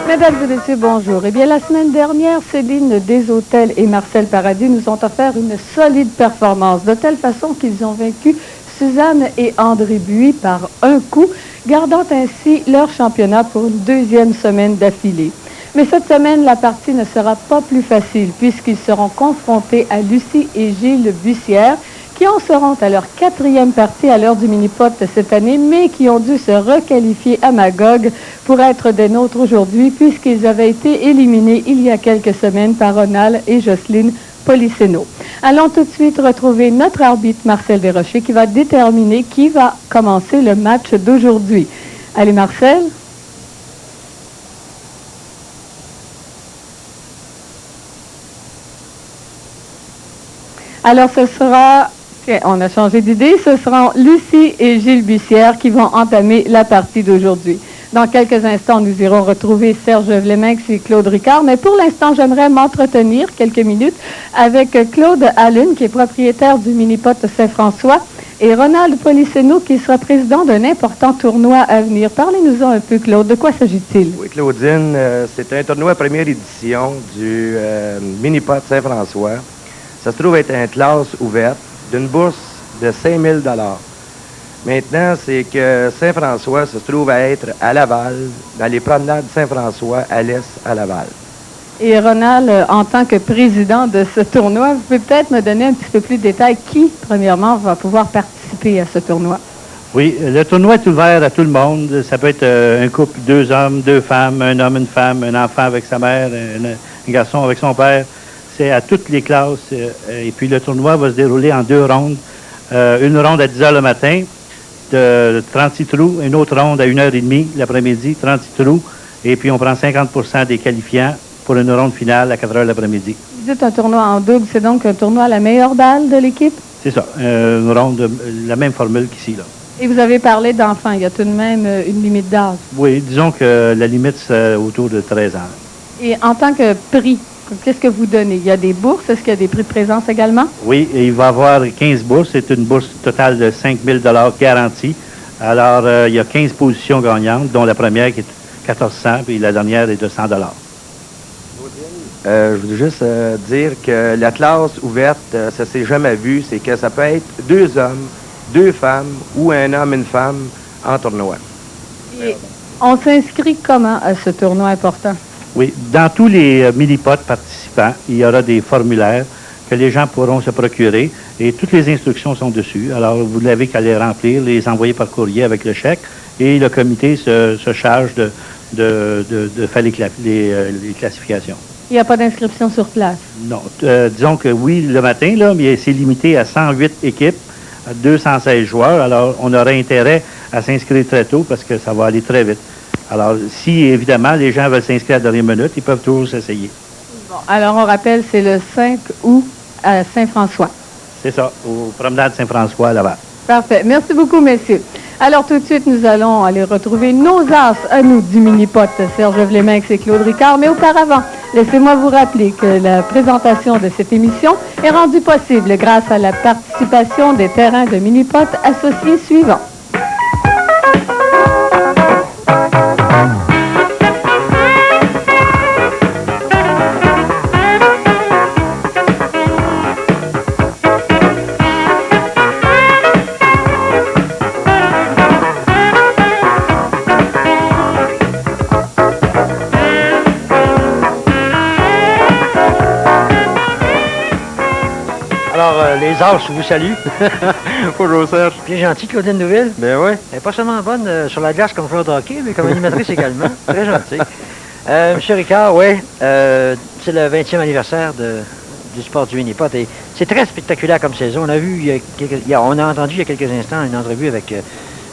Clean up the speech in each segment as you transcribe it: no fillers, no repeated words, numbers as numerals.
Mesdames et messieurs, bonjour. Eh bien, la semaine dernière, Céline Deshôtels et Marcel Paradis nous ont offert une solide performance, de telle façon qu'ils ont vaincu Suzanne et André Buis par un coup, gardant ainsi leur championnat pour une deuxième semaine d'affilée. Mais cette semaine, la partie ne sera pas plus facile, puisqu'ils seront confrontés à Lucie et Gilles Bussière, qui en seront à leur quatrième partie à l'heure du mini-pot cette année, mais qui ont dû se requalifier à Magog pour être des nôtres aujourd'hui, puisqu'ils avaient été éliminés il y a quelques semaines par Ronald et Jocelyne Policeno. Allons tout de suite retrouver notre arbitre Marcel Desrochers qui va déterminer qui va commencer le match d'aujourd'hui. Allez Marcel. Alors ce sera... On a changé d'idée. Ce seront Lucie et Gilles Bussière qui vont entamer la partie d'aujourd'hui. Dans quelques instants, nous irons retrouver Serge Vleminx et Claude Ricard. Mais pour l'instant, j'aimerais m'entretenir quelques minutes avec Claude Allen, qui est propriétaire du mini-pot Saint-François, et Ronald Policeno, qui sera président d'un important tournoi à venir. Parlez-nous-en un peu, Claude. De quoi s'agit-il? Oui, Claudine, c'est un tournoi première édition du mini-pot Saint-François. Ça se trouve être une classe ouverte d'une bourse de 5 000 $. Maintenant, c'est que Saint-François se trouve à être à Laval, dans les promenades Saint-François, à l'est, à Laval. Et Ronald, en tant que président de ce tournoi, vous pouvez peut-être me donner un petit peu plus de détails. Qui, premièrement, va pouvoir participer à ce tournoi? Oui, le tournoi est ouvert à tout le monde. Ça peut être un couple, 2 hommes, 2 femmes, un homme, une femme, un enfant avec sa mère, un garçon avec son père. C'est à toutes les classes. Et puis le tournoi va se dérouler en 2 rondes. Une ronde à 10 h le matin, de 36 trous. Une autre ronde à 1 h 30 l'après-midi, 36 trous. Et puis on prend 50 % des qualifiants pour une ronde finale à 4 h l'après-midi. Vous dites un tournoi en double, c'est donc un tournoi à la meilleure balle de l'équipe? C'est ça, une ronde, la même formule qu'ici, là. Et vous avez parlé d'enfants, il y a tout de même une limite d'âge? Oui, disons que la limite, c'est autour de 13 ans. Et en tant que prix, qu'est-ce que vous donnez? Il y a des bourses, est-ce qu'il y a des prix de présence également? Oui, et il va y avoir 15 bourses, c'est une bourse totale de 5 000 $ garantie. Alors, il y a 15 positions gagnantes, dont la première qui est 1400, puis la dernière est de 100 $. Je voudrais juste dire que la classe ouverte, ça s'est jamais vu, c'est que ça peut être 2 hommes, 2 femmes ou un homme et une femme en tournoi. Et on s'inscrit comment à ce tournoi important? Oui, dans tous les mini-pots participants, il y aura des formulaires que les gens pourront se procurer et toutes les instructions sont dessus. Alors, vous n'avez qu'à les remplir, les envoyer par courrier avec le chèque et le comité se charge de faire les classifications. Il n'y a pas d'inscription sur place? Non. Disons que oui, le matin, là, mais c'est limité à 108 équipes, à 216 joueurs. Alors, on aurait intérêt à s'inscrire très tôt parce que ça va aller très vite. Alors, si, évidemment, les gens veulent s'inscrire à la dernière minute, ils peuvent toujours s'essayer. Bon, alors, on rappelle, c'est le 5 août à Saint-François. C'est ça, au promenade Saint-François, à Laval. Parfait. Merci beaucoup, messieurs. Alors, tout de suite, nous allons aller retrouver nos as à nous du mini-pot, Serge Vleminx et Claude Ricard. Mais auparavant, laissez-moi vous rappeler que la présentation de cette émission est rendue possible grâce à la participation des terrains de mini-pot associés suivants. Alors, les As vous saluent. Bonjour Serge. Bien gentil, Claudine Neuville. Ben oui. Elle n'est pas seulement bonne sur la glace comme joueur de hockey, mais comme animatrice également. Très gentille. Monsieur Ricard, oui, c'est le 20e anniversaire du sport du mini-pot et c'est très spectaculaire comme saison. On a vu, on a entendu il y a quelques instants une entrevue avec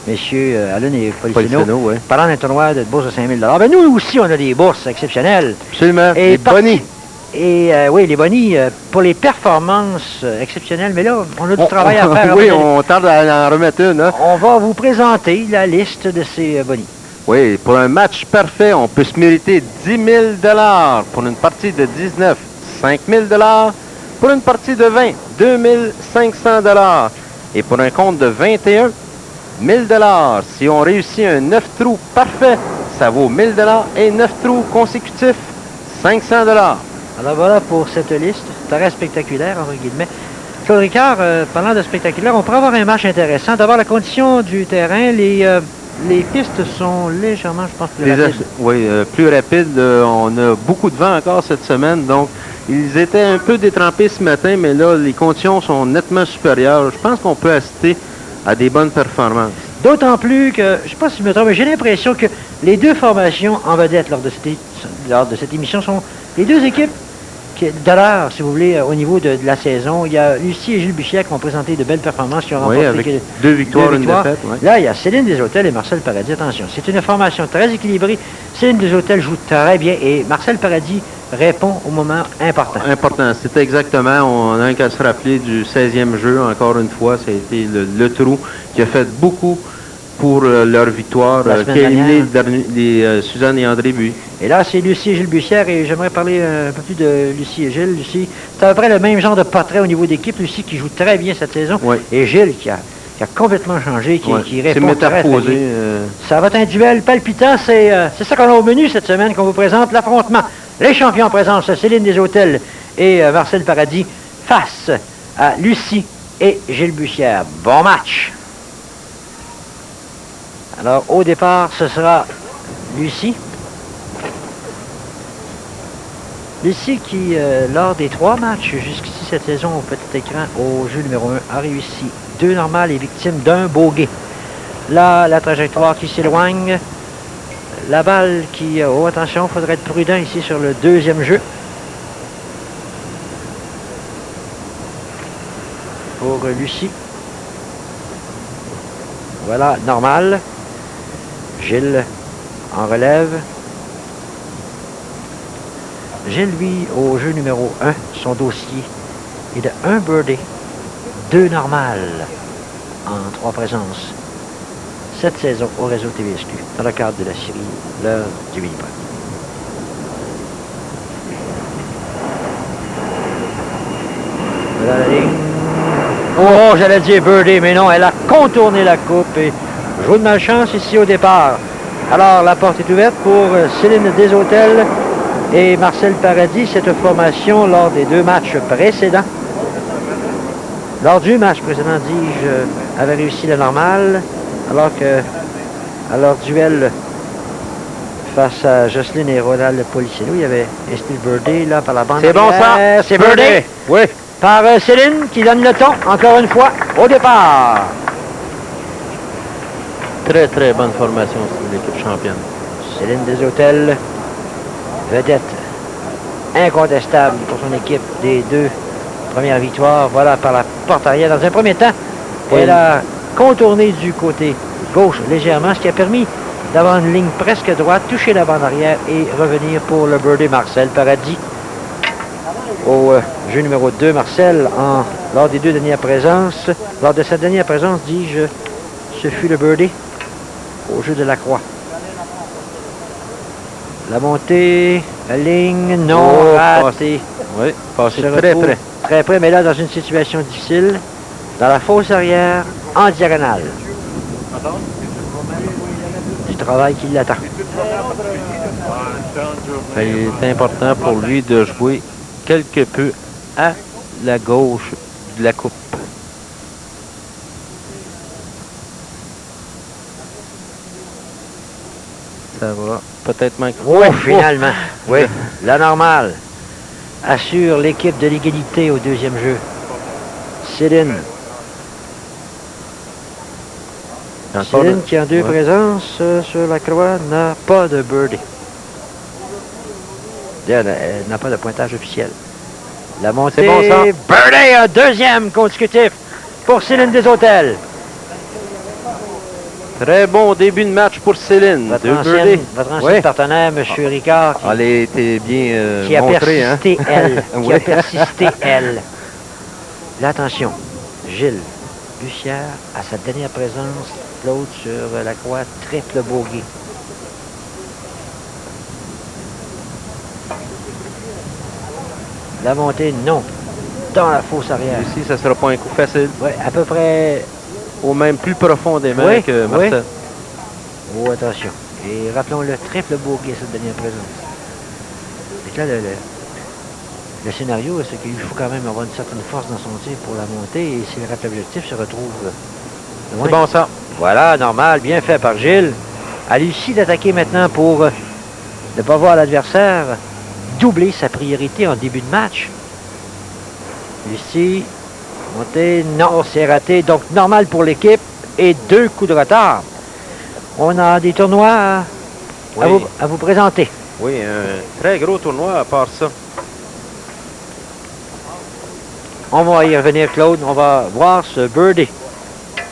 messieurs Allen et Policeno, ouais. parlant d'un tournoi de bourse de 5 000 $. Ben, nous aussi, on a des bourses exceptionnelles. Absolument. Et Les bonnies. Et oui, les bonnies pour les performances exceptionnelles. Mais là, on a du travail à faire. Oui, on tarde à en remettre une. Hein? On va vous présenter la liste de ces bonnies. Oui, pour un match parfait, on peut se mériter 10 000 $. Pour une partie de 19, 5 000 $. Pour une partie de 20, 2 500 $. Et pour un compte de 21, 1 000 $. Si on réussit un 9 trous parfait, ça vaut 1 000 $ et 9 trous consécutifs, 500 $. Alors voilà pour cette liste, très spectaculaire, entre guillemets. Claude Ricard, parlant de spectaculaire, on pourrait avoir un match intéressant. D'abord, la condition du terrain, les pistes sont légèrement, je pense, plus rapides. Oui, plus rapides. On a beaucoup de vent encore cette semaine, donc ils étaient un peu détrempés ce matin, mais là, les conditions sont nettement supérieures. Je pense qu'on peut assister à des bonnes performances. D'autant plus que, je ne sais pas si je me trompe, mais j'ai l'impression que les deux formations en vedette lors de cette émission sont les deux équipes d'honneur, si vous voulez, au niveau de la saison. Il y a Lucie et Gilles Buchière qui ont présenté de belles performances, qui ont remporté avec deux victoires, une défaite. Ouais. Là, il y a Céline Desautels et Marcel Paradis. Attention, c'est une formation très équilibrée. Céline Desautels joue très bien et Marcel Paradis répond au moment important. Important, c'était exactement, on a qu'à se rappeler du 16e jeu, encore une fois, ça a été le trou qui a fait beaucoup pour leur victoire, qui a éliminé les Suzanne et André Buis. Et là, c'est Lucie et Gilles Bussière, et j'aimerais parler un peu plus de Lucie et Gilles. Lucie, c'est à peu près le même genre de portrait au niveau d'équipe. Lucie qui joue très bien cette saison, et Gilles qui a complètement changé, qui répond très bien. Ça va être un duel palpitant, c'est ça qu'on a au menu cette semaine, qu'on vous présente, l'affrontement. Les champions en présence, Céline Desautels et Marcel Paradis, face à Lucie et Gilles Bussière. Bon match! Alors, au départ, ce sera Lucie. Lucie qui, lors des 3 matchs jusqu'ici cette saison au petit écran, au jeu numéro 1, a réussi 2 normales et victime d'un bogey. Là, la trajectoire qui s'éloigne. La balle qui... oh, attention, il faudrait être prudent ici sur le deuxième jeu. Pour Lucie. Voilà, normal. Gilles en relève. Gilles, lui, au jeu numéro 1, son dossier est de 1 birdie, 2 normales en 3 présences cette saison au réseau TVSQ dans le cadre de la série L'heure du mini-pot. Voilà la ligne. Oh, j'allais dire birdie, mais non, elle a contourné la coupe et joue de malchance ici au départ. Alors, la porte est ouverte pour Céline Desautels et Marcel Paradis. Cette formation lors des 2 matchs précédents. Lors du match précédent, dis-je, avait réussi la normale, alors que à leur duel face à Jocelyne et Ronald Policeno, il y avait Estelle Birdie là par la bande. C'est bon ça? C'est Birdie. Oui. Par Céline qui donne le ton, encore une fois, au départ. Très, très bonne formation sur l'équipe championne. Céline Desautels, vedette incontestable pour son équipe des 2 premières victoires. Voilà par la porte arrière. Dans un premier temps, elle a contourné du côté gauche légèrement, ce qui a permis d'avoir une ligne presque droite, toucher la bande arrière et revenir pour le birdie Marcel Paradis. Au jeu numéro 2, Marcel, lors des 2 dernières présences, lors de sa dernière présence, dis-je, ce fut le birdie au jeu de la croix. La montée, la ligne, non ratée. Oui, passé très près. Très près, mais là, dans une situation difficile, dans la fosse arrière, en diagonale. Du travail qui l'attend. Il est important pour lui de jouer quelque peu à la gauche de la coupe. Ça va peut-être manquer. Oui, finalement. Oui, la normale assure l'équipe de l'égalité au deuxième jeu. Céline. Céline qui en 2 présences sur la croix n'a pas de birdie. Elle n'a pas de pointage officiel. La montée, C'est bon, ça. birdie, un deuxième consécutif pour Céline Desautels. Très bon début de match pour Céline. Votre Deux ancienne birdies. Oui. partenaire, M. Ricard, Elle a été bien qui a montrée, hein? persisté, elle. Qui a Oui. persisté, elle. Là, attention, Gilles Bussière, à sa dernière présence, Claude sur la croix, triple bogey. La montée, non. Dans la fosse arrière. Ici, ça ne sera pas un coup facile. Oui, à peu près. Ou même plus profondément Oui, que oui. Marcel. Oh, attention. Et rappelons-le, triple bogey, cette dernière présence. Et là, le scénario, c'est qu'il faut quand même avoir une certaine force dans son tir pour la montée. Et si le rate l'objectif se retrouve loin. C'est bon, ça. Voilà, normal, bien fait par Gilles. À Lucie d'attaquer maintenant pour ne pas voir l'adversaire doubler sa priorité en début de match. Lucie, montée, non, c'est raté. Donc, normal pour l'équipe et 2 coups de retard. On a des tournois à Oui. vous présenter. Oui, un très gros tournoi à part ça. On va y revenir, Claude. On va voir ce birdie.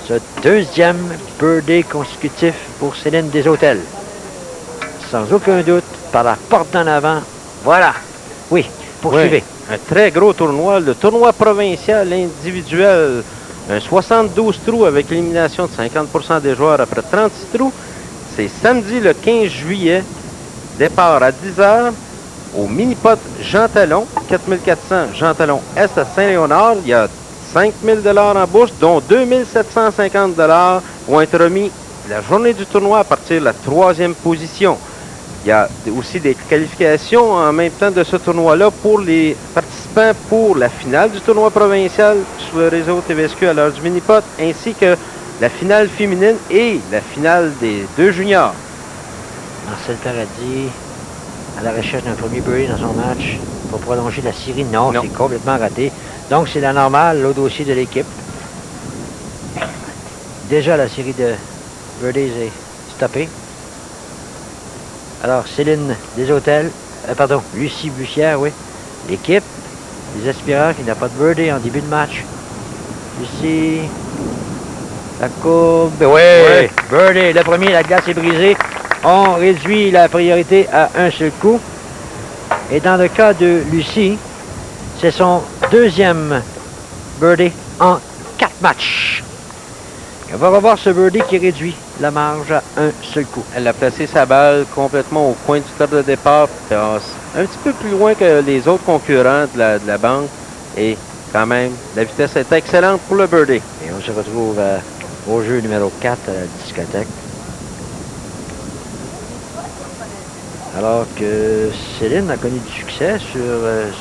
Ce deuxième birdie consécutif pour Céline Desautels. Sans aucun doute, par la porte d'en avant. Voilà. Oui, poursuivez. Oui, un très gros tournoi. Le tournoi provincial individuel. Un 72 trous avec élimination de 50% des joueurs après 36 trous. C'est samedi le 15 juillet. Départ à 10h au mini-pot Jean Talon. 4400 Jean Talon Est à Saint-Léonard. Il y a 5 000 $ en bourse, dont 2 750 $ vont être remis la journée du tournoi à partir de la 3e position. Il y a aussi des qualifications en même temps de ce tournoi-là pour les participants pour la finale du tournoi provincial sur le réseau TVSQ à l'heure du mini-pot, ainsi que la finale féminine et la finale des 2 juniors. Marcel Paradis, à la recherche d'un premier birdie dans son match pour prolonger la série. Non. C'est complètement raté. Donc, c'est la normale, l'autre dossier de l'équipe. Déjà, la série de birdies est stoppée. Alors, Céline Desautels, Lucie Bussière, oui. L'équipe, les aspirants qui n'a pas de birdie en début de match. Lucie, la courbe, oui. Birdie, le premier, la glace est brisée. On réduit la priorité à un seul coup. Et dans le cas de Lucie, c'est son deuxième birdie en 4 matchs. On va revoir ce birdie qui réduit la marge à un seul coup. Elle a placé sa balle complètement au coin du top de départ, un petit peu plus loin que les autres concurrents de la banque. Et quand même, la vitesse est excellente pour le birdie. Et on se retrouve au jeu numéro 4 à la discothèque. Alors que Céline a connu du succès sur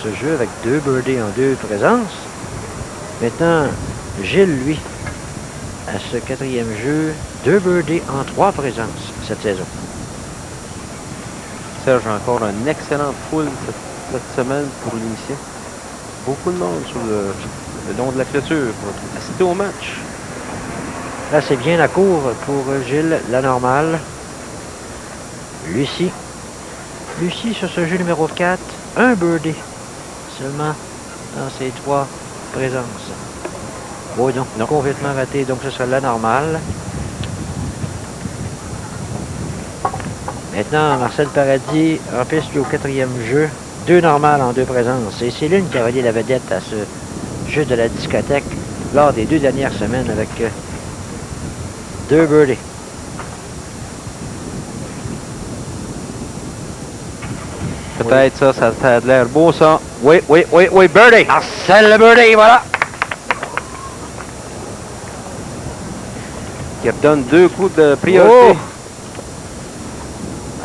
ce jeu avec 2 birdies en 2 présences. Maintenant, Gilles, lui, à ce 4e jeu, 2 birdies en 3 présences cette saison. Serge a encore une excellente foule cette semaine pour l'initier. Beaucoup de monde sur le long de la clôture pour assister au match. Là, c'est bien la cour pour Gilles, la normale. Lucie. Lucie, sur ce jeu numéro 4, un birdie seulement dans ces 3 présences. Oh non, complètement raté, donc ce sera la normale. Maintenant, Marcel Paradis en piste au 4e jeu. 2 normales en 2 présences. Et c'est l'une qui a relié la vedette à ce jeu de la discothèque lors des 2 dernières semaines avec 2 birdies. Peut-être ça a l'air beau, ça. Oui, birdie! Marcel le birdie, voilà! Qui redonne 2 coups de priorité. Oh!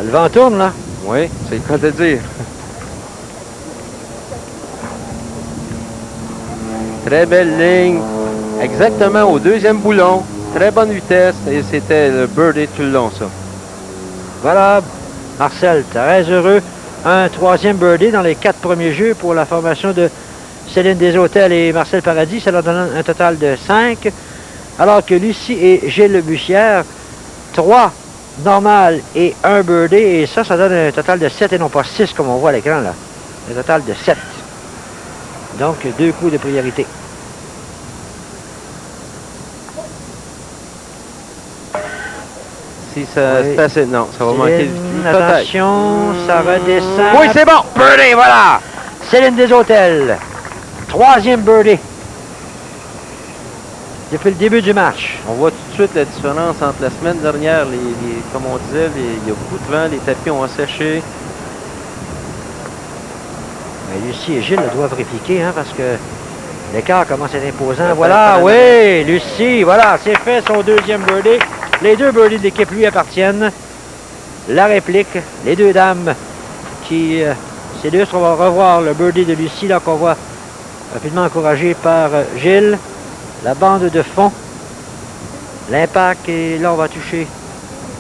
Le vent tourne, là. Oui, c'est le cas de dire. Très belle ligne. Exactement au 2e boulon. Très bonne vitesse. Et c'était le birdie tout le long, ça. Voilà, Marcel, très heureux. Un 3e birdie dans les 4 premiers jeux pour la formation de Céline Desautels et Marcel Paradis. Ça leur donne un total de 5. Alors que Lucie et Gilles Bussière, 3 normal et un birdie. Et ça donne un total de 7 et non pas 6 comme on voit à l'écran là. Un total de 7. Donc, 2 coups de priorité. Si ça Oui. c'est assez. Non, ça va manquer de attention, ça redescend. Oui, c'est bon! Birdie, voilà! Céline Desautels. 3e birdie. Depuis le début du match. On voit tout de suite la différence entre la semaine dernière, comme on disait, il y a beaucoup de vent, les tapis ont asséché. Mais Lucie et Gilles doivent répliquer, hein, parce que l'écart commence à être imposant. Ça Voilà, fait oui, Lucie, voilà, c'est fait son 2e birdie. Les 2 birdies de l'équipe lui appartiennent. La réplique, les 2 dames qui s'illustrent. On va revoir le birdie de Lucie, là, qu'on voit rapidement encouragé par Gilles. La bande de fond. L'impact, et là, on va toucher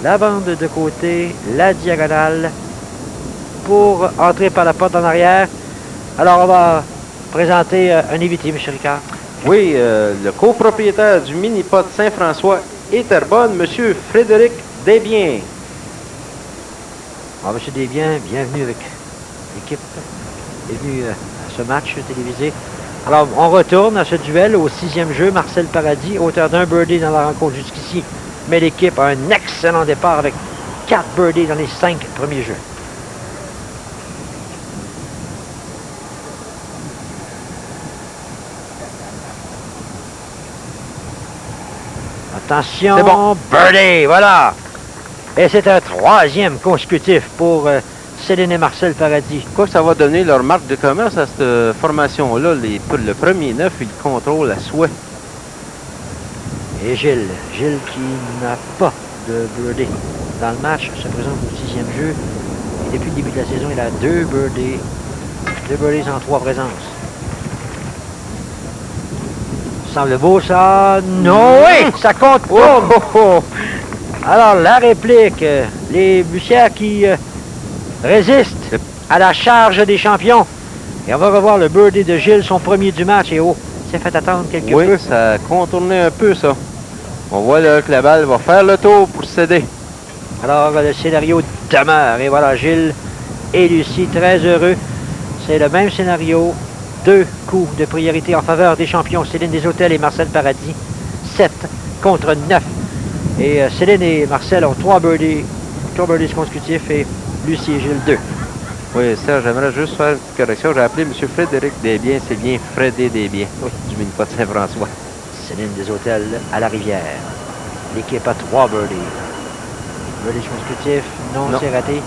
la bande de côté, la diagonale, pour entrer par la porte en arrière. Alors, on va présenter un invité, M. Ricard. Oui, le copropriétaire du mini-pot Saint-François et Terrebonne, M. Frédéric Desbiens. Alors, M. Desbiens, bienvenue avec l'équipe. Bienvenue à ce match télévisé. Alors, on retourne à ce duel au 6e jeu. Marcel Paradis, auteur d'un birdie dans la rencontre jusqu'ici. Mais l'équipe a un excellent départ avec 4 birdies dans les 5 premiers jeux. Attention, C'est bon. birdie, voilà. Et c'est un 3e consécutif pour Céline et Marcel Paradis. Quoi que ça va donner leur marque de commerce à cette formation-là, le premier 9, il contrôle à souhait. Et Gilles qui n'a pas de birdie dans le match, se présente au 6e jeu. Et depuis le début de la saison, il a 2 birdies. 2 birdies en 3 présences. Semble beau ça. Non, oui, ça compte pas. Alors, la réplique, les Bussières qui résistent à la charge des champions. Et on va revoir le birdie de Gilles, son premier du match. Et oh, il s'est fait attendre quelque Oui, peu. ça a contourné un peu, ça. On voit là que la balle va faire le tour pour céder. Alors, le scénario demeure. Et voilà, Gilles et Lucie, très heureux. C'est le même scénario. 2 coups de priorité en faveur des champions, Céline Desautels et Marcel Paradis. 7 contre 9. Et Céline et Marcel ont 3 birdies consécutifs et Lucie et Gilles 2. Oui, Serge, j'aimerais juste faire une petite correction. J'ai appelé M. Frédéric Desbiens, c'est bien Frédé Desbiens, du mini-pot de Saint-François. Céline Desautels à la rivière. L'équipe a 3 birdies. Birdies consécutifs, non, c'est raté.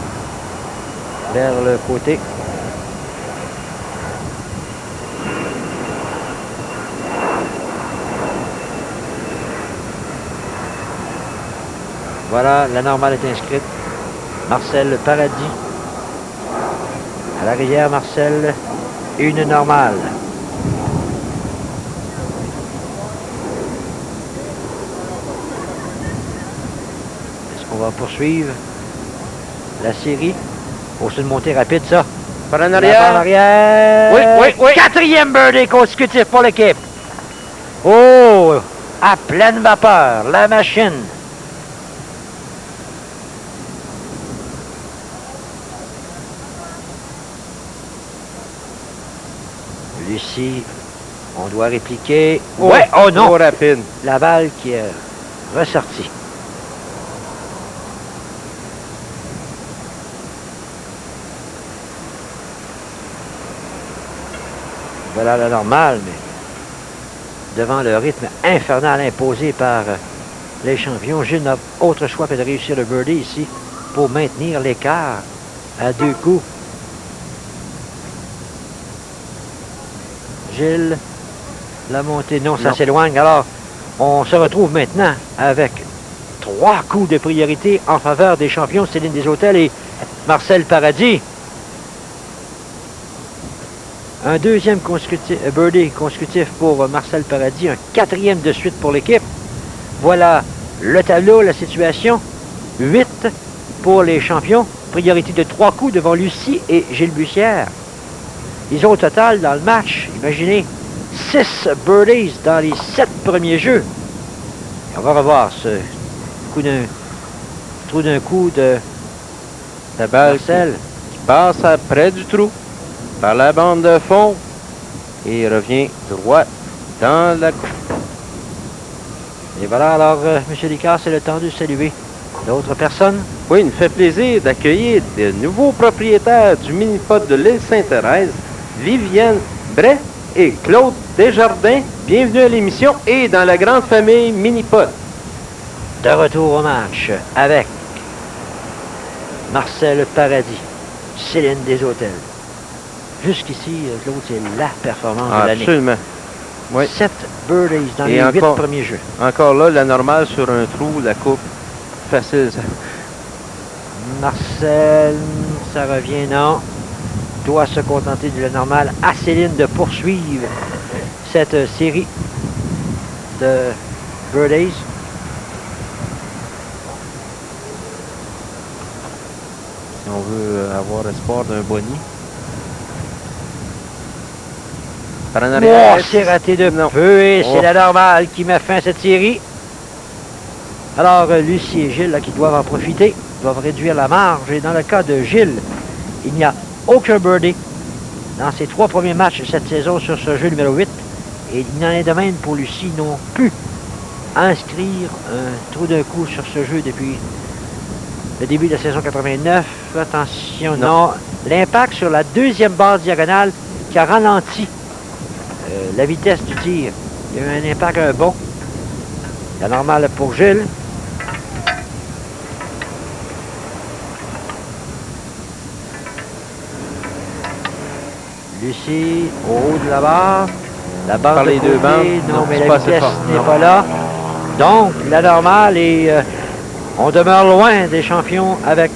Vers le côté. Voilà, la normale est inscrite. Marcel Paradis. À la rivière, Marcel, une normale. Est-ce qu'on va poursuivre la série? Oh, c'est une montée rapide, ça. Par en En arrière. arrière. Oui. 4e birdie consécutif pour l'équipe. Oh, à pleine vapeur, la machine. Lucie, on doit répliquer. Ouais, oh non! Trop rapide. La balle qui est ressortie. Voilà la normale, mais devant le rythme infernal imposé par les champions, Gilles n'a autre choix que de réussir le birdie ici pour maintenir l'écart à 2 coups. Gilles, la montée, non, ça s'éloigne. Alors, on se retrouve maintenant avec 3 coups de priorité en faveur des champions Céline Desautels et Marcel Paradis. Un 2e birdie consécutif pour Marcel Paradis, un 4e de suite pour l'équipe. Voilà le tableau, la situation. 8 pour les champions, priorité de 3 coups devant Lucie et Gilles Bussière. Ils ont au total dans le match, imaginez, 6 birdies dans les 7 premiers jeux. Et on va revoir ce coup d'un trou d'un coup de La balle Marcel. qui passe près du trou, par la bande de fond, et revient droit dans la coupe. Et voilà, alors, M. Licard, c'est le temps de saluer d'autres personnes. Oui, il nous fait plaisir d'accueillir de nouveaux propriétaires du mini-pot de l'île Sainte-Thérèse, Viviane Bray et Claude Desjardins. Bienvenue à l'émission et dans la grande famille Mini-Pot. De retour au match avec Marcel Paradis, Céline Desautels. Jusqu'ici, Claude, c'est la performance de l'année. Absolument. Oui. 7 birdies dans Et les 8 encore- premiers jeux. Encore là, la normale sur un trou, la coupe, facile. Ça. Marcel, ça revient, non. Doit se contenter de la normale. À Céline de poursuivre cette série de birdies. Si on veut avoir espoir d'un boni. Par en Oh, arrière. c'est raté de Non. peu et Oh. c'est la normale qui met fin à cette série. Alors, Lucie et Gilles, là, qui doivent en profiter, doivent réduire la marge. Et dans le cas de Gilles, il n'y a aucun birdie dans ses 3 premiers matchs de cette saison sur ce jeu numéro 8. Et il n'en est de même pour Lucie non plus. Inscrire un trou d'un coup sur ce jeu depuis le début de la saison 89. Attention, non. L'impact sur la deuxième base diagonale qui a ralenti la vitesse du tir. Il y a eu un impact un bon. La normale pour Gilles. Lucie, au haut de la barre. La barre Par de les deux côté, bandes. non, Non, mais c'est la pas assez vitesse fort. n'est Non. pas là. Donc, la normale et on demeure loin des champions avec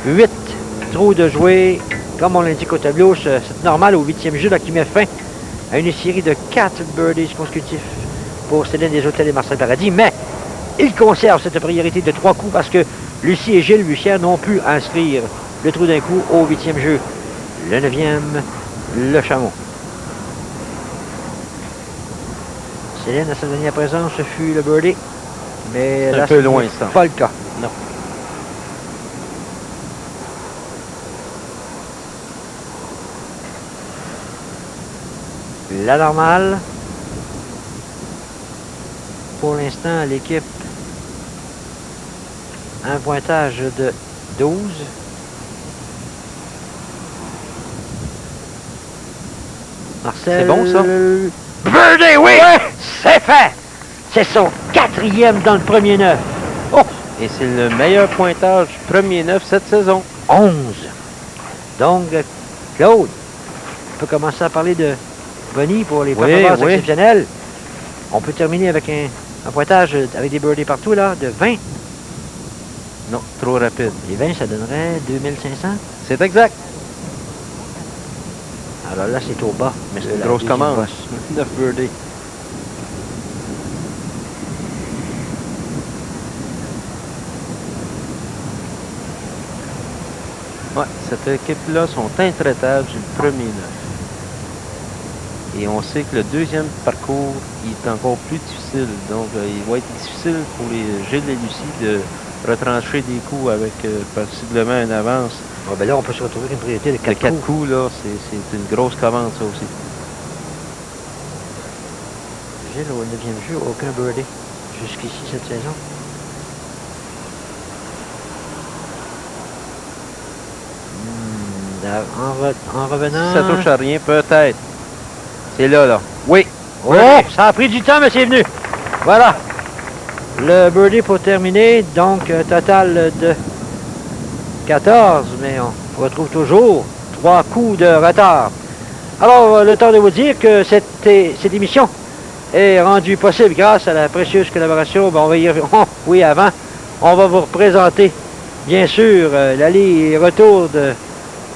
8 trous de jouer. Comme on l'indique au tableau, cette normale au 8e jeu là, qui met fin à une série de 4 birdies consécutifs pour Céline Desautels et Marcel Paradis. Mais il conserve cette priorité de 3 coups parce que Lucie et Gilles Bussière n'ont pu inscrire le trou d'un coup au 8e jeu. Le 9e, le chameau. Céline, à sa dernière présence, ce fut le birdie. Mais C'est là, un peu ce loin, n'est ça. pas le cas. Non. La normale. Pour l'instant, l'équipe a un pointage de 12. Marcel. C'est bon, ça? Birdie, oui! C'est fait! C'est son 4e dans le premier 9. Oh! Et c'est le meilleur pointage premier 9 cette saison. 11. Donc, Claude, on peut commencer à parler de Bonnie pour les performances oui. exceptionnelles. On peut terminer avec un pointage avec des birdies partout, là, de 20. Non, trop rapide. Les 20, ça donnerait 2500. C'est exact. Alors là, c'est au bas. Mais c'est de une la grosse deuxième commande. bosse. 9 birdies. Ouais, cette équipe-là sont intraitables du premier 9. Et on sait que le deuxième parcours il est encore plus difficile. Donc, il va être difficile pour les Gilles et Lucie de retrancher des coups avec possiblement une avance. Ah, ben là, on peut se retrouver avec une priorité de 4 De 4 coups. coups, là, c'est une grosse commande, ça aussi. Gilles, au 9e jeu, aucun birdie jusqu'ici cette saison. En revenant... Si ça touche à rien, peut-être. C'est là, là. Oui. Oh, ça a pris du temps, mais c'est venu. Voilà. Le birdie pour terminer. Donc, un total de 14, mais on retrouve toujours 3 coups de retard. Alors, le temps de vous dire que cette émission est rendue possible grâce à la précieuse collaboration. Ben, on va y revenir. Oui, avant, on va vous représenter, bien sûr, l'aller et retour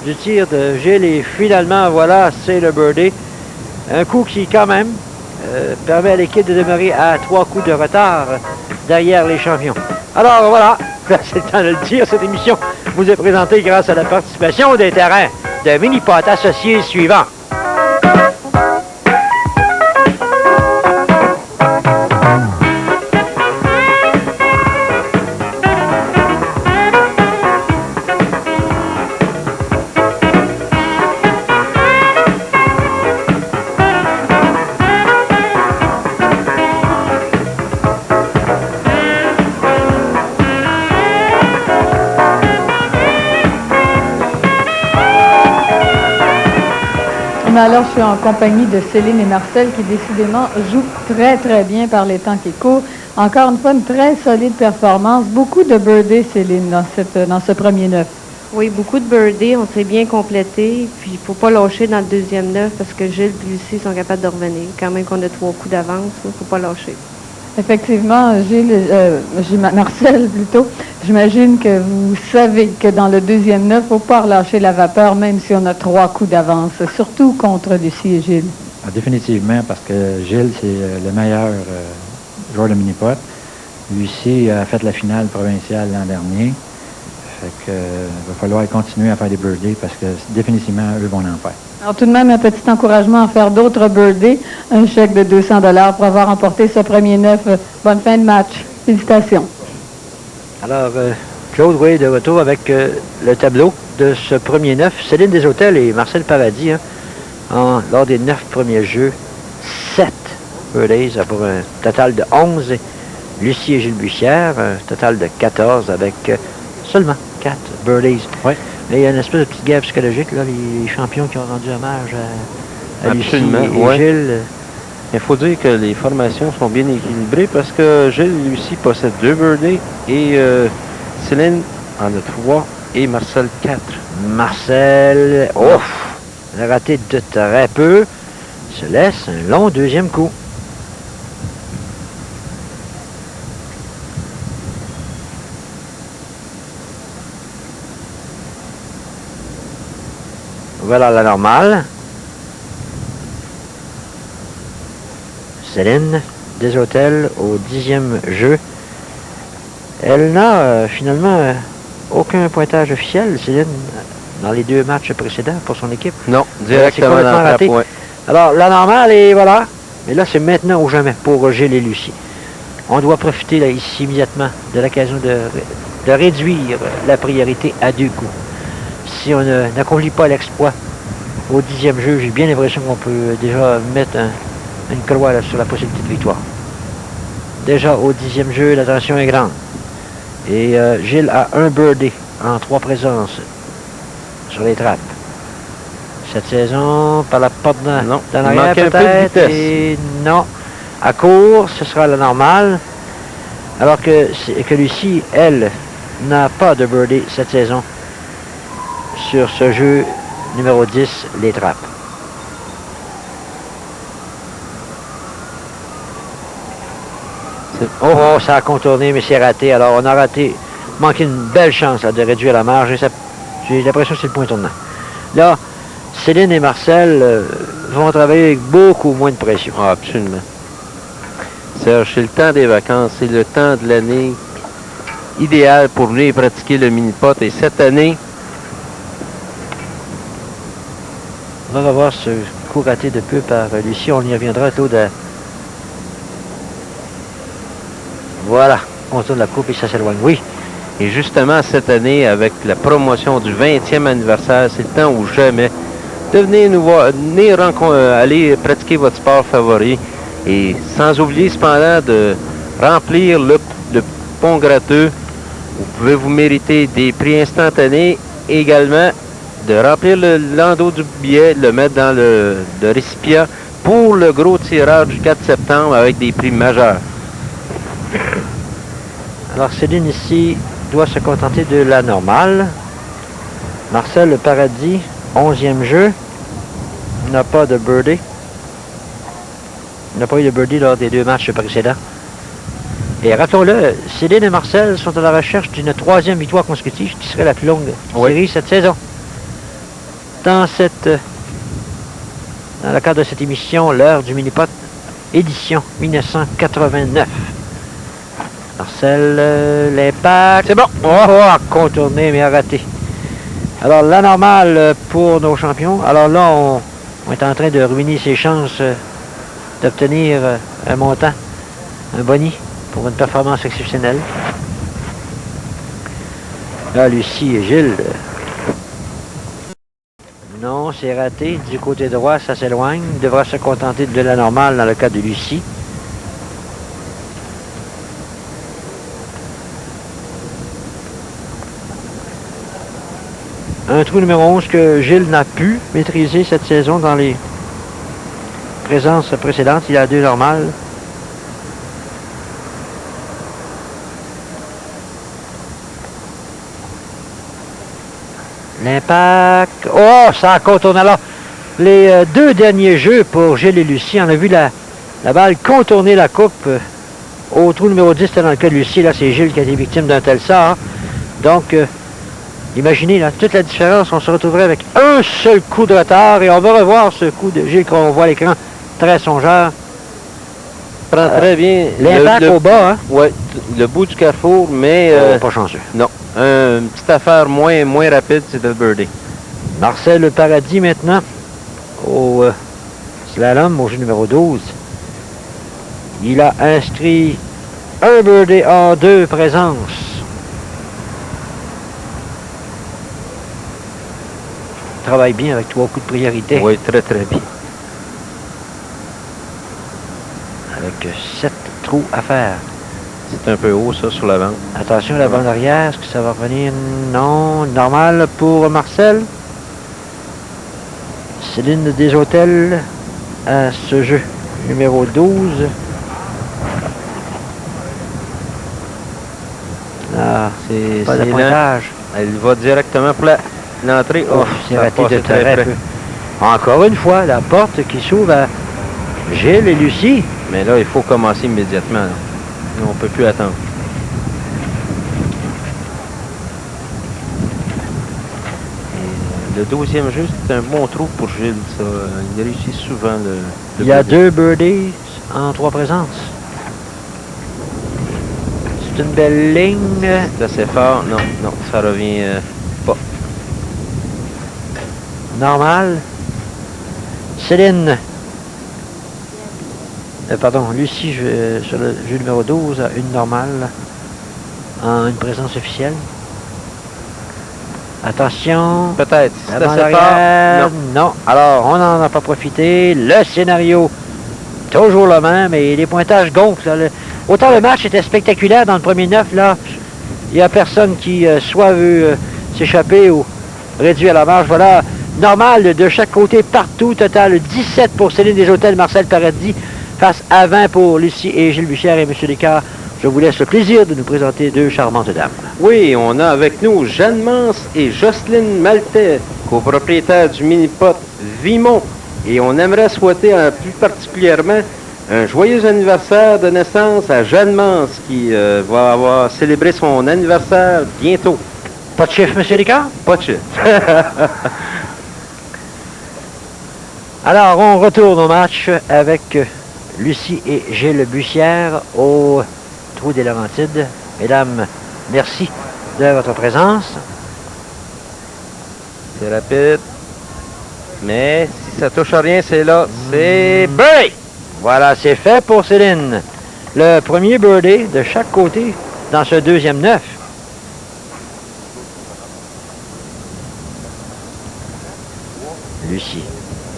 du tir de Gilles. Et finalement, voilà, c'est le birdie. Un coup qui, quand même, permet à l'équipe de demeurer à 3 coups de retard derrière les champions. Alors, voilà, c'est le temps de le dire. Cette émission vous est présentée grâce à la participation des terrains de Mini-Pot associés suivants. Effectivement, alors je suis en compagnie de Céline et Marcel qui décidément jouent très très bien par les temps qui courent. Encore une fois, une très solide performance. Beaucoup de birdies, Céline, dans ce premier 9. Oui, beaucoup de birdies, on s'est bien complété. Puis il ne faut pas lâcher dans le deuxième 9 parce que Gilles et Lucie sont capables de revenir. Quand même qu'on a 3 coups d'avance, il ne faut pas lâcher. Effectivement, Marcel plutôt, j'imagine que vous savez que dans le deuxième 9, il ne faut pas relâcher la vapeur, même si on a 3 coups d'avance, surtout contre Lucie et Gilles. Ah, définitivement, parce que Gilles, c'est le meilleur joueur de mini-pot. Lucie a fait la finale provinciale l'an dernier. Fait que, va falloir continuer à faire des birdies parce que définitivement, eux vont en faire. Alors tout de même, un petit encouragement à faire d'autres birdies. Un chèque de 200 $ pour avoir remporté ce premier 9. Bonne fin de match. Félicitations. Alors, Claude, oui, de retour avec le tableau de ce premier 9. Céline Deshôtels et Marcel Paradis, lors des 9 premiers jeux, 7 birdies pour un total de 11. Lucie et Gilles Bussière, un total de 14 avec seulement 4 birdies. Oui. Là, il y a une espèce de petite guerre psychologique, là, les champions qui ont rendu hommage à Lucie et Gilles. Il faut dire que les formations sont bien équilibrées parce que Gilles et Lucie possèdent 2 birdies et Céline en a 3 et Marcel 4. Marcel, a raté de très peu, se laisse un long deuxième coup. Voilà la normale. Céline Deshôtels au 10e jeu. Elle n'a finalement aucun pointage officiel, Céline, dans les 2 matchs précédents pour son équipe. Non, directement dans la trappe, ouais. Alors, la normale, et voilà. Mais là, c'est maintenant ou jamais pour Gilles et Lucie. On doit profiter là, ici immédiatement de l'occasion de réduire la priorité à 2 coups. Si on n'accomplit pas l'exploit au 10e jeu, j'ai bien l'impression qu'on peut déjà mettre une croix là, sur la possibilité de victoire. Déjà au 10e jeu, la tension est grande. Et Gilles a un birdie en 3 présences sur les trappes. Cette saison, par la porte dans l'arrière peut-être. Et non. À court, ce sera la normale. Alors que Lucie, elle, n'a pas de birdie cette saison sur ce jeu numéro 10, les trappes. Oh, ça a contourné, mais c'est raté. Alors, on a manqué une belle chance là, de réduire la marge. J'ai l'impression que c'est le point tournant. Là, Céline et Marcel vont travailler avec beaucoup moins de pression. Ah, absolument. Serge, c'est le temps des vacances, c'est le temps de l'année idéal pour venir pratiquer le mini-pot. Et cette année, on va revoir ce coup raté de peu par Lucie. On y reviendra, Claude. Voilà, on tourne la coupe et ça s'éloigne. Oui. Et justement, cette année, avec la promotion du 20e anniversaire, c'est le temps ou jamais de venir nous voir, aller pratiquer votre sport favori. Et sans oublier cependant de remplir le pont gratteux. Vous pouvez vous mériter des prix instantanés. Également, de remplir l'endos du billet, le mettre dans le récipient pour le gros tirage du 4 septembre avec des prix majeurs. Alors, Céline ici doit se contenter de la normale. Marcel le Paradis, 11e jeu, n'a pas de birdie. Il n'a pas eu de birdie lors des 2 matchs précédents. Et rappelons-le, Céline et Marcel sont à la recherche d'une 3e victoire consécutive qui serait la plus longue série cette saison. Dans le cadre de cette émission, l'heure du mini-pot, édition 1989. Marcel, l'impact. C'est bon. Contourné, mais raté. Alors, la normale pour nos champions. Alors là, on est en train de ruiner ses chances d'obtenir un montant, un boni pour une performance exceptionnelle. Là, Lucie et Gilles. Non, c'est raté. Du côté droit, ça s'éloigne. Il devra se contenter de la normale dans le cas de Lucie. Un trou numéro 11 que Gilles n'a pu maîtriser cette saison dans les présence précédente. Il a 2 normales. L'impact. Oh, ça contourne. Alors, les 2 derniers jeux pour Gilles et Lucie, on a vu la balle contourner la coupe au trou numéro 10. C'était dans le cas de Lucie. Là, c'est Gilles qui a été victime d'un tel sort. Donc, imaginez, là, toute la différence. On se retrouverait avec un seul coup de retard et on va revoir ce coup de Gilles qu'on voit à l'écran. Très songeur. Prend très bien. L'impact au bas, hein? Oui, le bout du carrefour, mais... pas chanceux. Non. Une petite affaire moins rapide, c'est le birdie. Marcel Paradis maintenant au slalom, au jeu numéro 12. Il a inscrit un birdie en 2 présences. Il travaille bien avec 3 coups de priorité. Oui, très bien. Avec 7 trous à faire. C'est un peu haut, ça, sur l'avant. Attention à la bande arrière. Est-ce que ça va revenir? Non. Normal pour Marcel. Céline Deshôtels à ce jeu numéro 12. Ah, C'est pas de lent. pointage. Elle va directement pour l'entrée. Oh, c'est raté de très peu. Encore une fois, la porte qui s'ouvre à Gilles et Lucie. Mais là, il faut commencer immédiatement. Là. On ne peut plus attendre. Et le 12e jeu, c'est un bon trou pour Gilles. Ça. Il réussit souvent le Il y a birdie. 2 birdies en 3 présences. C'est une belle ligne. C'est assez fort. Non, ça revient pas. Normal. Céline. Pardon, Lucie, sur le jeu numéro 12, a une normale en une présence officielle. Attention. Peut-être. La C'est bande assez fort. arrière, Non. non. Alors, on n'en a pas profité. Le scénario, toujours le même, et les pointages gonflent. Là. Autant le match était spectaculaire dans le premier 9, là, il n'y a personne qui soit veut s'échapper ou réduire la marge. Voilà, normal de chaque côté, partout. Total 17 pour Céline Deshôtels, Marcel Paradis, face à 20 pour Lucie et Gilles Bussière. Et M. Descartes, je vous laisse le plaisir de nous présenter 2 charmantes dames. Oui, on a avec nous Jeanne Mance et Jocelyne Maltais, copropriétaires du mini-pot Vimont. Et on aimerait souhaiter plus particulièrement un joyeux anniversaire de naissance à Jeanne Mance qui va avoir célébré son anniversaire bientôt. Pas de chiffre, M. Descartes? Pas de chiffre. Alors, on retourne au match avec Lucie et Gilles Bussière au Trou des Laurentides. Mesdames, merci de votre présence. C'est rapide. Mais si ça touche à rien, c'est là. C'est birdie! Voilà, c'est fait pour Céline. Le premier birdie de chaque côté dans ce deuxième 9. Lucie,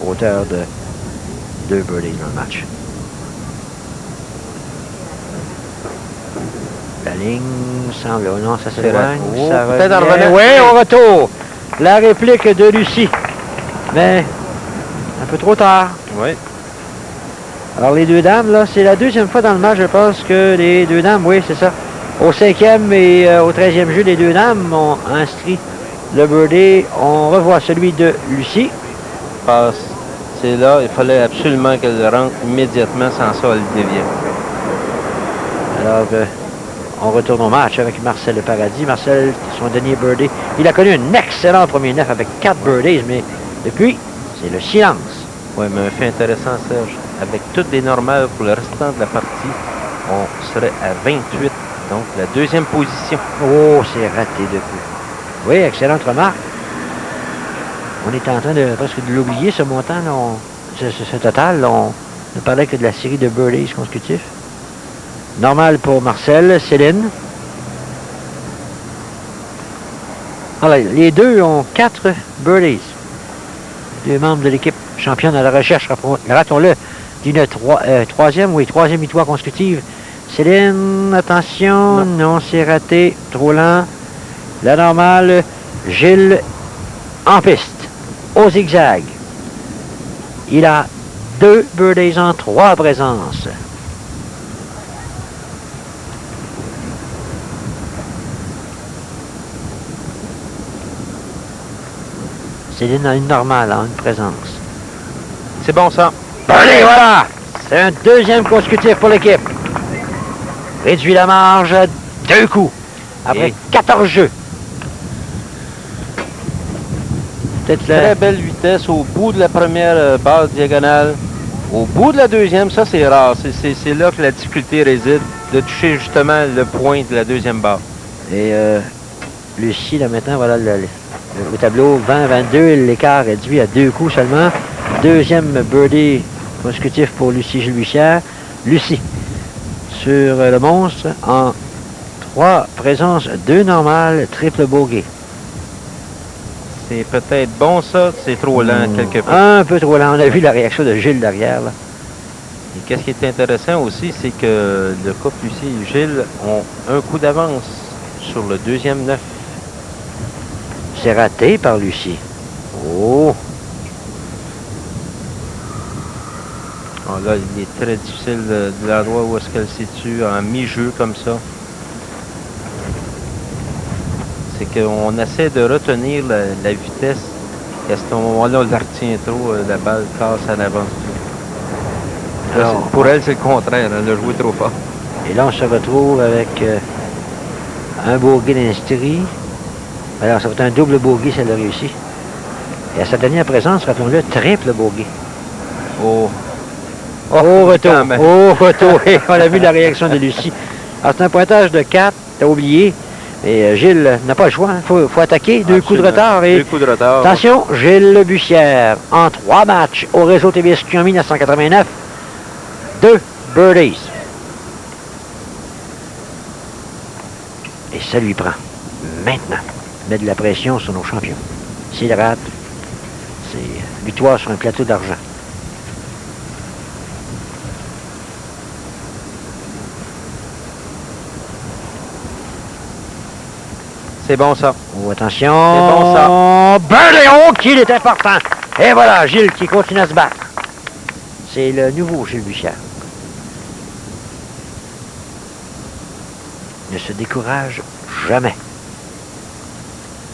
auteur de 2 birdies dans le match. La ligne semble... Oh non, ça s'éloigne. Oh, Ça peut-être en revient. revenant. Oui, au retour. La réplique de Lucie. Mais un peu trop tard. Oui. Alors, les 2 dames, là, c'est la 2e fois dans le match, je pense, que les 2 dames, oui, c'est ça. Au 5e et au 13e jeu, les 2 dames ont inscrit le birdie. On revoit celui de Lucie. Passe. C'est là. Il fallait absolument qu'elle rentre immédiatement. Sans ça, elle dévient. Alors, on retourne au match avec Marcel Paradis. Marcel, son dernier birdie. Il a connu un excellent premier 9 avec 4 birdies, mais depuis, c'est le silence. Oui, mais un fait intéressant, Serge. Avec toutes les normales pour le restant de la partie, on serait à 28. Donc, la 2e position. Oh, c'est raté depuis. Oui, excellente remarque. On est en train de presque de l'oublier, ce montant, là, ce total. Là, on ne parlait que de la série de birdies consécutifs. Normal pour Marcel, Céline. Alors, les 2 ont 4 birdies. 2 membres de l'équipe championne à la recherche, ratons-le, d'une 3e victoire consécutive. Céline, attention, non, c'est raté, trop lent. La normale, Gilles en piste, au zigzag. Il a 2 birdies en 3 présences. Céline a une normale en une présence. C'est bon, ça. Allez, voilà! C'est un deuxième consécutif pour l'équipe. Réduit la marge à 2 coups. Après Et 14 jeux. Peut-être très belle vitesse au bout de la première barre diagonale. Au bout de la deuxième, ça c'est rare. C'est là que la difficulté réside, de toucher justement le point de la deuxième barre. Et Lucie, là maintenant, voilà le tableau 20-22. L'écart réduit à 2 coups seulement. Deuxième birdie consécutif pour Lucie Gilles-Bussière. Lucie, sur le monstre, en 3 présences, 2 normales, triple bogey. C'est peut-être bon, ça. C'est trop lent, quelque peu. Un peu trop lent. On a vu la réaction de Gilles derrière, là. Et qu'est-ce qui est intéressant aussi, c'est que le couple Lucie et Gilles ont un coup d'avance sur le deuxième 9. C'est raté par Lucie. Oh! Oh, là, il est très difficile de l'endroit où est-ce qu'elle se situe en mi-jeu comme ça. C'est qu'on essaie de retenir la vitesse. Et à ce moment-là, on la retient trop, la balle casse en avance. Là, Alors, pour elle, c'est le contraire. Elle a joué trop fort. et là, on se retrouve avec un bogey d'inscrit. Alors, ça va être un double bogey, si elle a réussi. Et à sa dernière présence, rappelons-le, triple bogey. Oh! Au retour. quand même. Au retour. Et on a vu la réaction de Lucie. Alors, c'est un pointage de 4. T'as oublié. Et Gilles n'a pas le choix. Il faut attaquer. 2 coups de retard. Et 2 coups de retard. attention, Gilles Bussière, en 3 matchs au réseau TVSQ en 1989. 2 birdies. Et ça lui prend. Maintenant, mettre de la pression sur nos champions. S'il rate, c'est victoire sur un plateau d'argent. C'est bon, ça. Oh, attention. C'est bon, ça. Birdie, oh, qu'il est important. Et voilà, Gilles qui continue à se battre. C'est le nouveau Gilles Bussière. Ne se décourage jamais.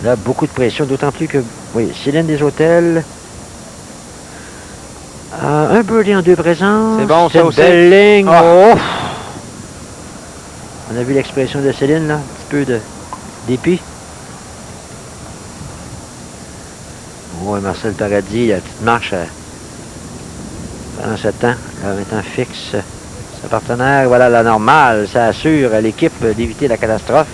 Là, beaucoup de pression, d'autant plus que, oui, Céline des Hôtels. Un birdie en 2 présences. C'est bon, ça aussi. Belle ligne. Ah. Oh. On a vu l'expression de Céline, là. Un petit peu dépit. Oui, Marcel Paradis, la petite marche pendant ce temps. Là, maintenant, fixe sa partenaire. Voilà, la normale. Ça assure à l'équipe d'éviter la catastrophe.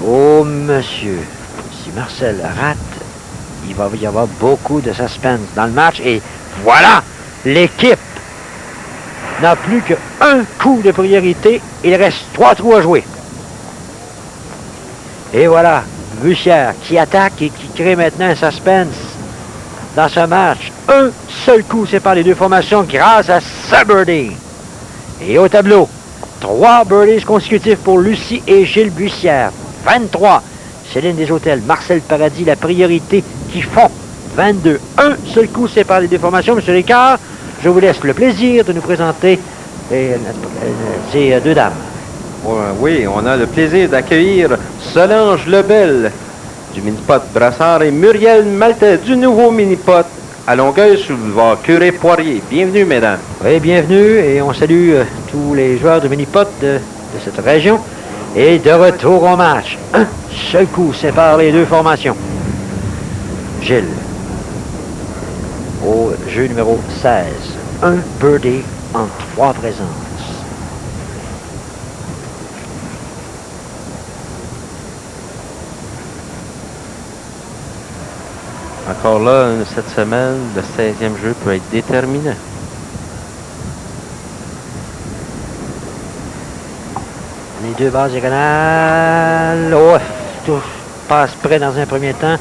Oh, monsieur. Si Marcel rate, il va y avoir beaucoup de suspense dans le match. Et voilà, l'équipe n'a plus qu'un coup de priorité. Il reste 3 trous à jouer. Et voilà, Bussière qui attaque et qui crée maintenant un suspense dans ce match. Un seul coup sépare les deux formations grâce à ce birdie. Et au tableau, 3 birdies consécutifs pour Lucie et Gilles Bussière. 23. Céline des Hôtels, Marcel Paradis, la priorité qui font 22. Un seul coup sépare les deux formations. Monsieur Ricard, je vous laisse le plaisir de nous présenter ces 2 dames. Oui, on a le plaisir d'accueillir Solange Lebel du Minipot Brassard et Muriel Maltais du nouveau Minipot à Longueuil sur le boulevard Curé-Poirier. Bienvenue, mesdames. Oui, bienvenue et on salue tous les joueurs de Minipot de cette région. Et de retour au match. Un seul coup sépare les deux formations. Gilles. Au jeu numéro 16. Un birdie en 3 présences. Encore là, cette semaine, le 16e jeu peut être déterminant. Les 2 bases diagonales. Oh, tout passe près dans un premier temps.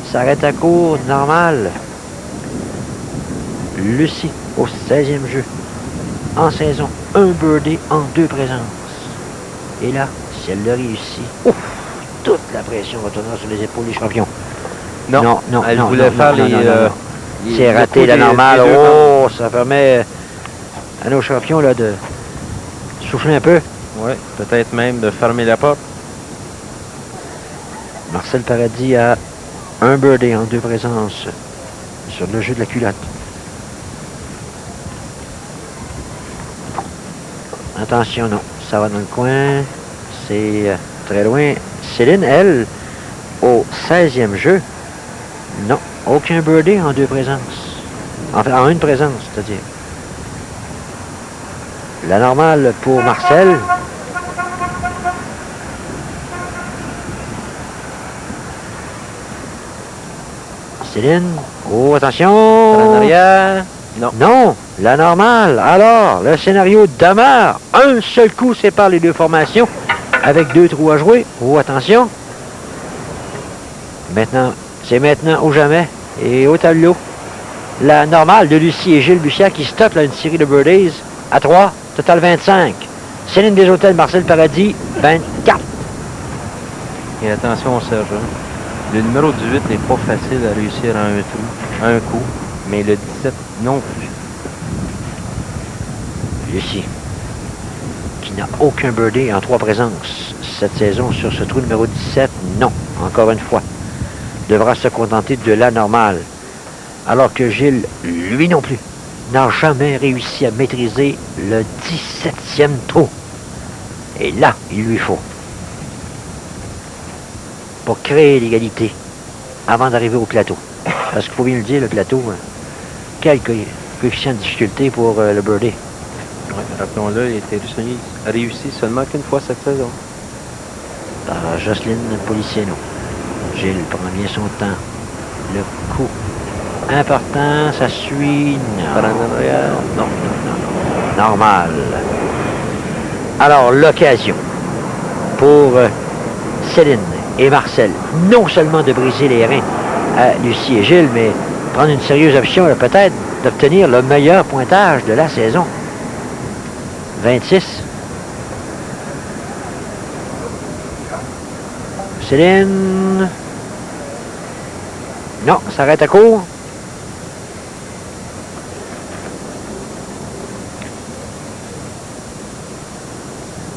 S'arrête à court, normal. Lucie, au 16e jeu. En saison, un birdie en 2 présences. Et là, si elle l'a réussi, ouf, toute la pression retournant sur les épaules du champion. Non, elle non, voulait non, faire non, les... non, non, non. les- C'est le raté coup la des- normale. des deux Oh, ça permet à nos champions là, de souffler un peu. Oui, peut-être même de fermer la porte. Marcel Paradis a un birdie en 2 présences sur le jeu de la culotte. Attention, non. Ça va dans le coin. C'est très loin. Céline, elle, au 16e jeu, non. Aucun birdie en 2 présences. Enfin, en 1 présence, c'est-à-dire. La normale pour Marcel. Céline. Oh, attention. En arrière. Non. Non, la normale. Alors, le scénario demeure. Un seul coup sépare les 2 formations avec 2 trous à jouer. Oh, attention. Maintenant, c'est maintenant ou jamais. Et au tableau, la normale de Lucie et Gilles Bussière qui stoppe là, une série de birdies à 3, total 25. Céline Desautels, Marcel Paradis, 24. Et attention, Serge. Le numéro 18 n'est pas facile à réussir à un coup, mais le 17 non plus. Lucie, qui n'a aucun birdie en 3 présences cette saison sur ce trou numéro 17, non, encore une fois, devra se contenter de la normale. Alors que Gilles, lui non plus, n'a jamais réussi à maîtriser le 17e trou. Et là, il lui faut, pour créer l'égalité, avant d'arriver au plateau. Parce qu'il faut bien le dire, le plateau, quel coefficient de difficulté pour le birdie. Ouais, rappelons-le, il a réussi seulement qu'une fois cette saison. Par Jocelyne Policiano. Gilles prend bien son temps. Le coup important, ça suit. Par en arrière. Non, non. Normal. Alors, l'occasion pour Céline et Marcel, non seulement de briser les reins à Lucie et Gilles, mais prendre une sérieuse option, peut-être, d'obtenir le meilleur pointage de la saison. 26. Céline. Non, ça arrête à court.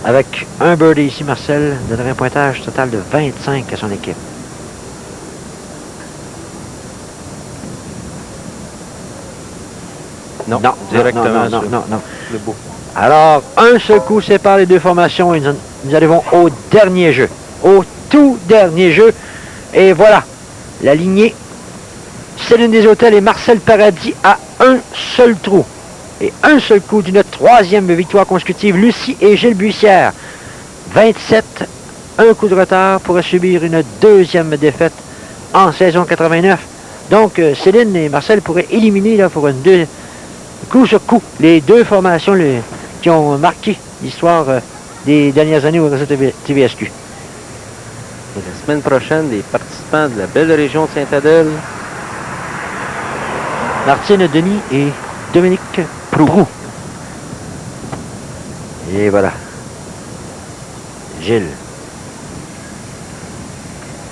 Avec un birdie ici, Marcel donnerait un pointage total de 25 à son équipe. Non, Non, directement non, sur non. le beau. Alors, un seul coup sépare les 2 formations et nous arrivons au dernier jeu. Au tout dernier jeu. Et voilà, la lignée. Céline Desautels et Marcel Paradis à un seul trou. Et un seul coup d'une 3e victoire consécutive. Lucie et Gilles Bussière. 27. Un coup de retard pourrait subir une 2e défaite en saison 89. Donc, Céline et Marcel pourraient éliminer là, pour une coup sur coup les 2 formations qui ont marqué l'histoire des dernières années au réseau TVSQ. Et la semaine prochaine, les participants de la belle région de Saint-Adèle. Martine Denis et Dominique Proux. Et voilà. Gilles.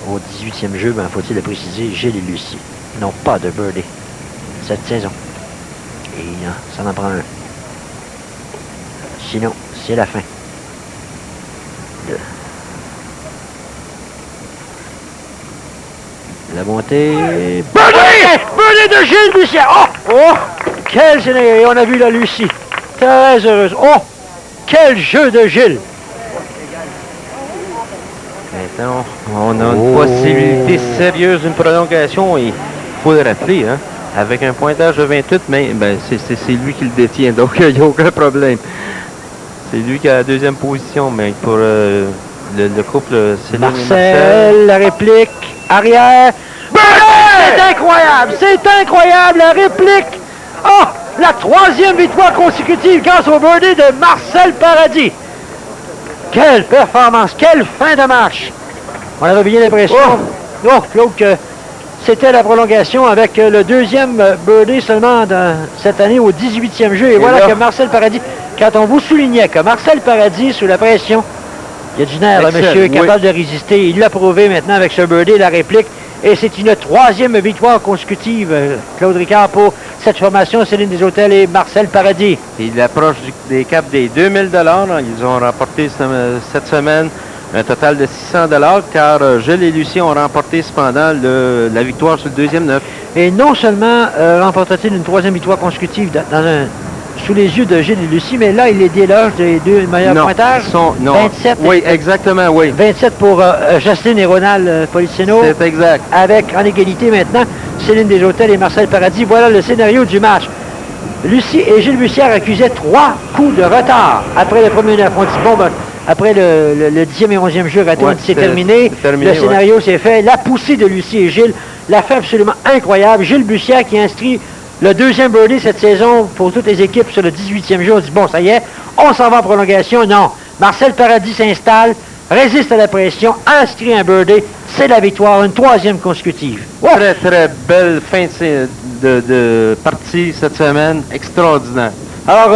Au 18e jeu, faut-il le préciser, Gilles et Lucie n'ont pas de birdie cette saison. Et ça en prend un. Sinon, c'est la fin. La montée. Birdie! Birdie de Gilles Bussière! Oh! Oh! Quel scénario! On a vu la Lucie. Très heureuse. Oh! Quel jeu de Gilles! Maintenant, on a une possibilité sérieuse d'une prolongation et il faut le rappeler, hein, avec un pointage de 28, mais ben, c'est lui qui le détient, donc il n'y a aucun problème. C'est lui qui a la 2e position, mais pour le couple Céline et Marcel, la réplique, arrière. C'est incroyable! C'est incroyable, la réplique! Oh! La 3e victoire consécutive grâce au birdie de Marcel Paradis. Quelle performance! Quelle fin de match! On avait bien l'impression, Claude, que c'était la prolongation avec le 2e birdie seulement cette année au 18e jeu. Et voilà que Marcel Paradis, quand on vous soulignait que Marcel Paradis, sous la pression Il y a du nerf, là, Excellent, monsieur, oui. capable de résister. Il l'a prouvé maintenant avec ce birdie, la réplique. Et c'est une 3e victoire consécutive, Claude Ricard, pour cette formation, Céline Desautels et Marcel Paradis. Il approche des caps des 2000 $. Ils ont remporté cette semaine un total de 600 $, car Gilles et Lucie ont remporté cependant la victoire sur le deuxième 9. Et non seulement remporte-t-il une 3e victoire consécutive sous les yeux de Gilles et Lucie, mais là, il les déloge des 2 meilleurs pointages. Non. 27. Oui, exactement, oui. 27 pour Jocelyne et Ronald Policeno. C'est exact. Avec, en égalité maintenant, Céline Desautels et Marcel Paradis. Voilà le scénario du match. Lucie et Gilles Bussière accusaient 3 coups de retard après le premier 9. On dit, bon, ben, après le 10e et 11e jeu raté, Ouais, c'est terminé. Le scénario s'est fait. La poussée de Lucie et Gilles, la fait absolument incroyable. Gilles Bussière qui inscrit le 2e birdie cette saison pour toutes les équipes sur le 18e jeu. On dit, bon, ça y est, on s'en va en prolongation. Non. Marcel Paradis s'installe, résiste à la pression, inscrit un birdie. C'est la victoire, une 3e consécutive. Ouais. Très, très belle fin de partie cette semaine. Extraordinaire. Alors,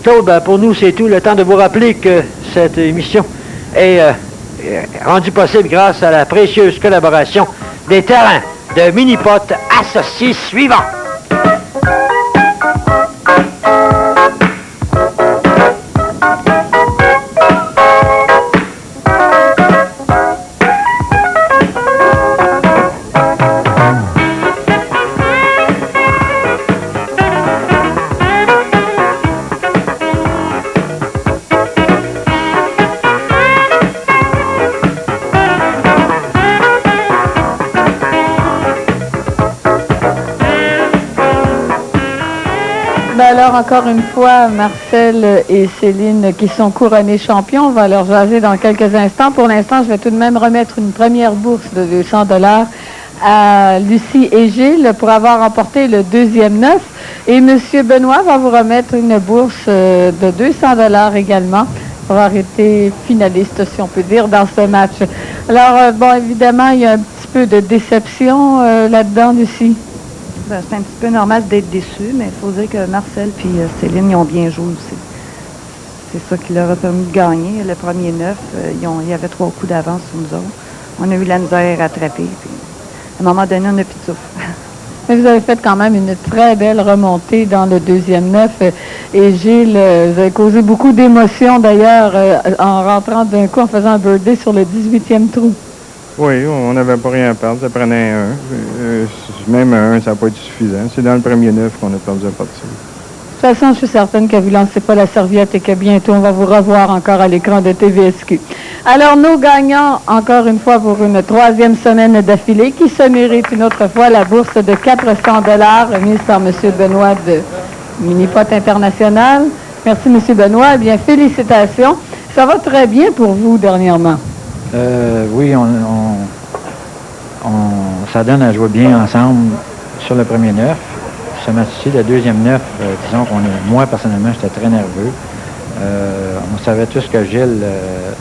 Claude, ben, pour nous, c'est tout. Le temps de vous rappeler que cette émission est rendue possible grâce à la précieuse collaboration des terrains de Minipot associés suivants. Alors, encore une fois, Marcel et Céline qui sont couronnés champions. On va leur jaser dans quelques instants. Pour l'instant, je vais tout de même remettre une première bourse de 200 $ à Lucie et Gilles pour avoir remporté le 2e 9. Et M. Benoît va vous remettre une bourse de 200 $ également pour avoir été finaliste, si on peut dire, dans ce match. Alors, bon, évidemment, il y a un petit peu de déception là-dedans, Lucie. Ben, c'est un petit peu normal d'être déçu, mais il faut dire que Marcel et Céline, ils ont bien joué aussi. C'est ça qui leur a permis de gagner. Le premier 9, il y avait 3 coups d'avance sur nous autres. On a eu la misère à rattraper. Puis, à un moment donné, on n'a plus de souffle. Mais vous avez fait quand même une très belle remontée dans le 2e 9. Et Gilles, vous avez causé beaucoup d'émotions d'ailleurs en rentrant d'un coup, en faisant un birdie sur le 18e trou. Oui, on n'avait pas rien à perdre. Ça prenait un. Même un, ça n'a pas été suffisant. C'est dans le premier 9 qu'on a perdu la partie. De toute façon, je suis certaine que vous ne lancez pas la serviette et que bientôt, on va vous revoir encore à l'écran de TVSQ. Alors, nos gagnants, encore une fois, pour une 3e semaine d'affilée, qui se mérite une autre fois la bourse de 400 $ remise par M. Benoît de Minipot International. Merci, M. Benoît. Eh bien, félicitations. Ça va très bien pour vous, dernièrement. Oui, ça donne à jouer bien ensemble sur le premier 9. Ce match-ci, le deuxième 9, disons moi, personnellement, j'étais très nerveux. On savait tous que Gilles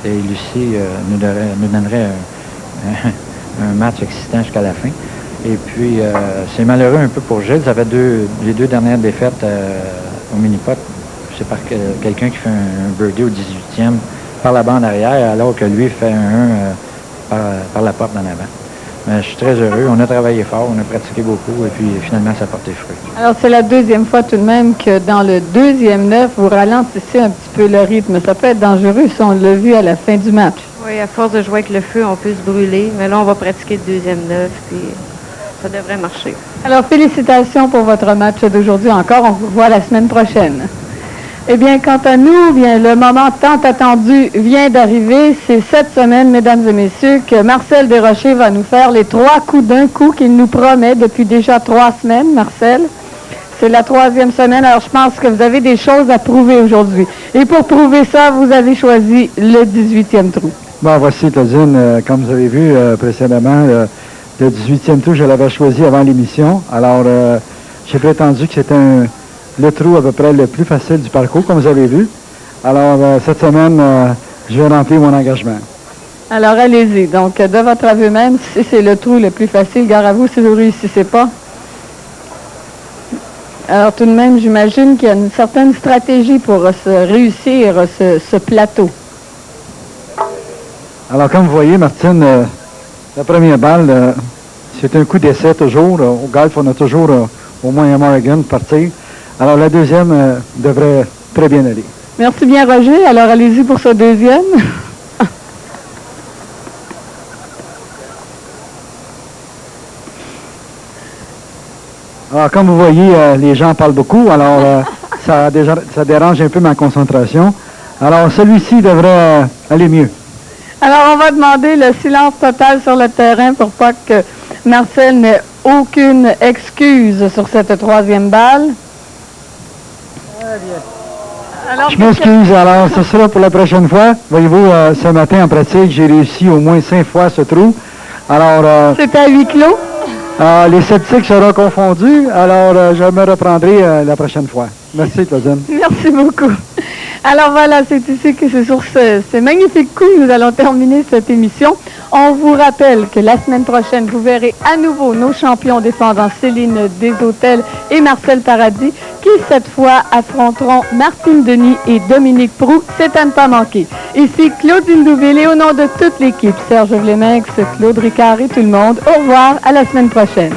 et Lucie nous donneraient un match excitant jusqu'à la fin. Et puis, c'est malheureux un peu pour Gilles. Ça fait les 2 dernières défaites au Minipot. C'est par quelqu'un qui fait un birdie au 18e par la bande arrière, alors que lui fait un par la porte d'en avant. Mais je suis très heureux. On a travaillé fort, on a pratiqué beaucoup, et puis finalement, ça a porté fruit. Alors, c'est la 2e fois tout de même que dans le 2e 9, vous ralentissez un petit peu le rythme. Ça peut être dangereux si on l'a vu à la fin du match. Oui, à force de jouer avec le feu, on peut se brûler. Mais là, on va pratiquer le 2e 9, puis ça devrait marcher. Alors, félicitations pour votre match d'aujourd'hui encore. On vous revoit la semaine prochaine. Eh bien, quant à nous, bien, le moment tant attendu vient d'arriver. C'est cette semaine, mesdames et messieurs, que Marcel Desrochers va nous faire les 3 coups d'un coup qu'il nous promet depuis déjà 3 semaines, Marcel. C'est la 3e semaine, alors je pense que vous avez des choses à prouver aujourd'hui. Et pour prouver ça, vous avez choisi le 18e trou. Bon, voici, Claudine, comme vous avez vu précédemment, le 18e trou, je l'avais choisi avant l'émission. Alors, j'ai prétendu que c'était le trou à peu près le plus facile du parcours, comme vous avez vu. Alors, cette semaine, je vais remplir mon engagement. Alors, allez-y. Donc, de votre aveu même, si c'est le trou le plus facile, gare à vous si vous ne réussissez pas. Alors, tout de même, j'imagine qu'il y a une certaine stratégie pour réussir ce plateau. Alors, comme vous voyez, Martine, la première balle, c'est un coup d'essai toujours. Au golf, on a toujours au moins un Morgan de partir. Alors, la deuxième devrait très bien aller. Merci bien, Roger. Alors, allez-y pour ce deuxième. Alors, comme vous voyez, les gens parlent beaucoup. Alors, ça dérange un peu ma concentration. Alors, celui-ci devrait aller mieux. Alors, on va demander le silence total sur le terrain pour pas que Marcel n'ait aucune excuse sur cette troisième balle. Très bien. Alors, je m'excuse. Alors, ce sera pour la prochaine fois. Voyez-vous, ce matin, en pratique, j'ai réussi au moins 5 fois ce trou. Alors... C'était à huis clos? Les sceptiques seront confondus. Alors, je me reprendrai la prochaine fois. Merci, Claudine. Merci beaucoup. Alors voilà, c'est ici que c'est sur ce magnifique coup que nous allons terminer cette émission. On vous rappelle que la semaine prochaine, vous verrez à nouveau nos champions défendants Céline Desautels et Marcel Paradis qui, cette fois, affronteront Martine Denis et Dominique Proulx. C'est à ne pas manquer. Ici, Claudine Douville et au nom de toute l'équipe, Serge Vlemex, Claude Ricard et tout le monde, au revoir, à la semaine prochaine.